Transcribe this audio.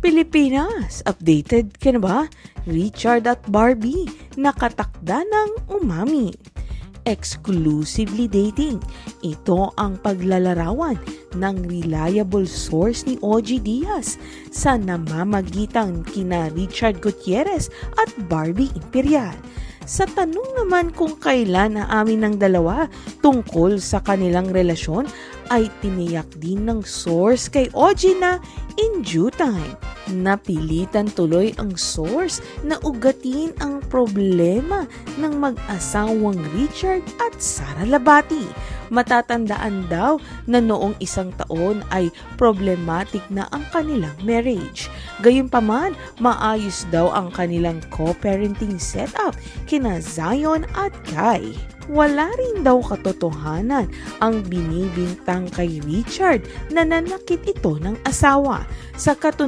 Pilipinas, updated ka na ba? Richard at Barbie, nakatakda ng umami. Exclusively dating. Ito ang paglalarawan ng reliable source ni OG Diaz sa namamagitan kina Richard Gutierrez at Barbie Imperial. Sa tanong naman kung kailan naamin ng dalawa tungkol sa kanilang relasyon, ay tiniyak din ng source kay OG na in due time. Napilitan tuloy ang source na ugatin ang problema ng mag-asawang Richard at Sara Labati. Matatandaan daw na noong isang taon ay problematic na ang kanilang marriage. Gayunpaman, maayos daw ang kanilang co-parenting setup kina Zion at Kai. Wala rin daw katotohanan ang binibintang kay Richard na nanakit ito ng asawa. Sa katunayan,